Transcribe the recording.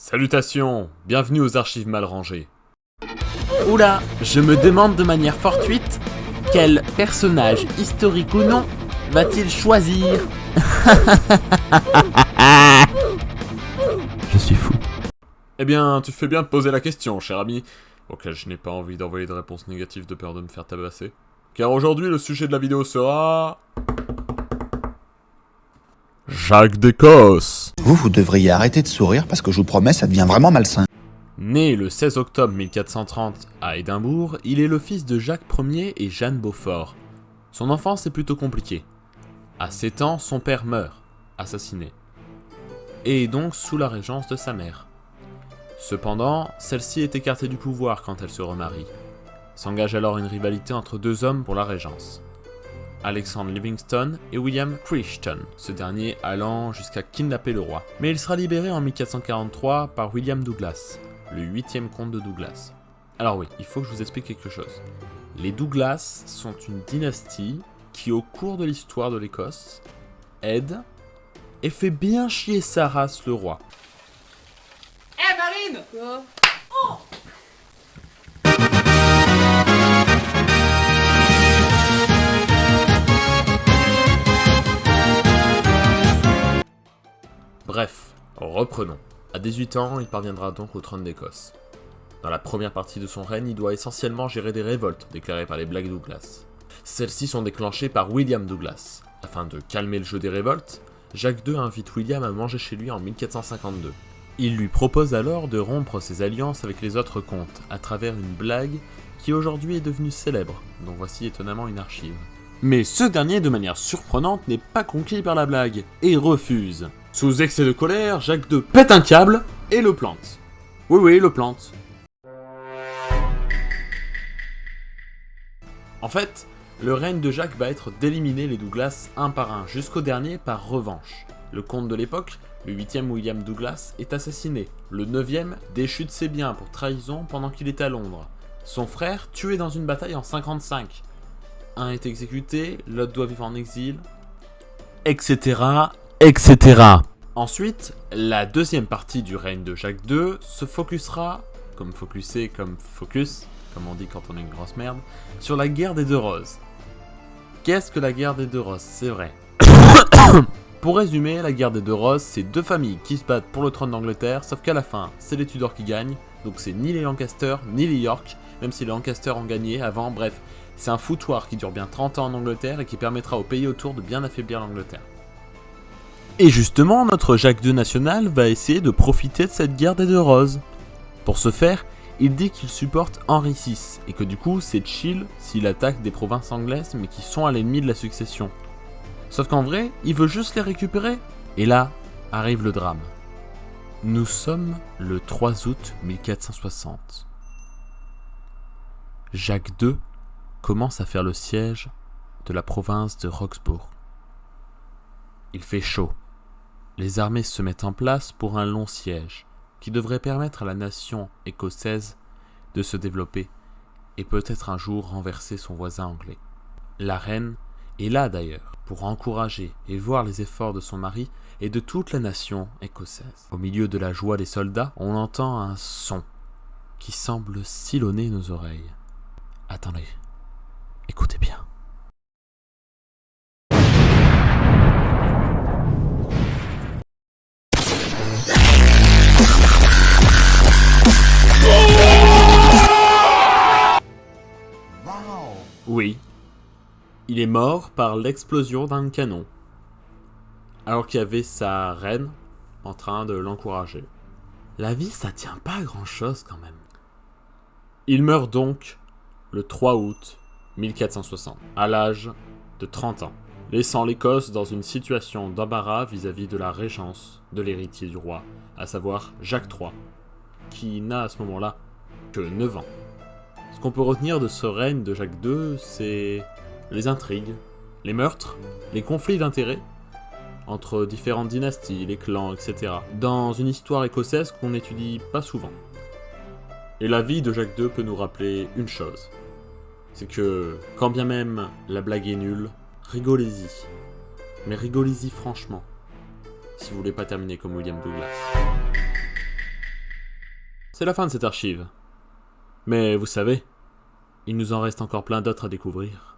Salutations, bienvenue aux archives mal rangées. Oula, je me demande de manière fortuite, quel personnage, historique ou non, va-t-il choisir? Je suis fou. Eh bien, tu fais bien de poser la question, cher ami, auquel je n'ai pas envie d'envoyer de réponse négative de peur de me faire tabasser. Car aujourd'hui, le sujet de la vidéo sera... Jacques d'Écosse. Vous devriez arrêter de sourire parce que je vous promets, ça devient vraiment malsain. Né le 16 octobre 1430 à Édimbourg, il est le fils de Jacques Ier et Jeanne Beaufort. Son enfance est plutôt compliquée. À 7 ans, son père meurt, assassiné, et est donc sous la régence de sa mère. Cependant, celle-ci est écartée du pouvoir quand elle se remarie. S'engage alors une rivalité entre deux hommes pour la régence. Alexandre Livingston et William Crichton, ce dernier allant jusqu'à kidnapper le roi. Mais il sera libéré en 1443 par William Douglas, le 8e comte de Douglas. Alors oui, il faut que je vous explique quelque chose. Les Douglas sont une dynastie qui, au cours de l'histoire de l'Écosse, aide et fait bien chier sa race le roi. Marine! Quoi? Oh! Bref, reprenons. À 18 ans, il parviendra donc au trône d'Écosse. Dans la première partie de son règne, il doit essentiellement gérer des révoltes déclarées par les Black Douglas. Celles-ci sont déclenchées par William Douglas. Afin de calmer le jeu des révoltes, Jacques II invite William à manger chez lui en 1452. Il lui propose alors de rompre ses alliances avec les autres comtes à travers une blague qui aujourd'hui est devenue célèbre, dont voici étonnamment une archive. Mais ce dernier, de manière surprenante, n'est pas conquis par la blague et refuse. Sous excès de colère, Jacques II pète un câble et le plante. Oui, le plante. En fait, le règne de Jacques va être d'éliminer les Douglas un par un, jusqu'au dernier par revanche. Le comte de l'époque, le 8e William Douglas, est assassiné. Le 9e déchu de ses biens pour trahison pendant qu'il est à Londres. Son frère tué dans une bataille en 55. Un est exécuté, l'autre doit vivre en exil, etc. Ensuite, la deuxième partie du règne de Jacques II se focusera, comme focus, comme on dit quand on est une grosse merde, sur la guerre des Deux Roses. Qu'est-ce que la guerre des Deux Roses? C'est vrai. Pour résumer, la guerre des Deux Roses, c'est deux familles qui se battent pour le trône d'Angleterre, sauf qu'à la fin, c'est les Tudors qui gagnent, donc c'est ni les Lancaster, ni les York, même si les Lancaster ont gagné avant, bref, c'est un foutoir qui dure bien 30 ans en Angleterre et qui permettra aux pays autour de bien affaiblir l'Angleterre. Et justement, notre Jacques II national va essayer de profiter de cette guerre des Deux Roses. Pour ce faire, il dit qu'il supporte Henri VI, et que du coup, c'est chill s'il attaque des provinces anglaises mais qui sont à l'ennemi de la succession. Sauf qu'en vrai, il veut juste les récupérer. Et là, arrive le drame. Nous sommes le 3 août 1460. Jacques II commence à faire le siège de la province de Roxbourg. Il fait chaud. Les armées se mettent en place pour un long siège qui devrait permettre à la nation écossaise de se développer et peut-être un jour renverser son voisin anglais. La reine est là d'ailleurs pour encourager et voir les efforts de son mari et de toute la nation écossaise. Au milieu de la joie des soldats, on entend un son qui semble sillonner nos oreilles. Attendez, écoutez bien. Oui, il est mort par l'explosion d'un canon, alors qu'il y avait sa reine en train de l'encourager. La vie, ça tient pas à grand chose quand même. Il meurt donc le 3 août 1460, à l'âge de 30 ans, laissant l'Écosse dans une situation d'embarras vis-à-vis de la régence de l'héritier du roi, à savoir Jacques III, qui n'a à ce moment-là que 9 ans. Ce qu'on peut retenir de ce règne de Jacques II, c'est les intrigues, les meurtres, les conflits d'intérêts entre différentes dynasties, les clans, etc. dans une histoire écossaise qu'on n'étudie pas souvent. Et la vie de Jacques II peut nous rappeler une chose, c'est que, quand bien même la blague est nulle, rigolez-y. Mais rigolez-y franchement, si vous voulez pas terminer comme William Douglas. c'est la fin de cette archive. Mais vous savez, il nous en reste encore plein d'autres à découvrir.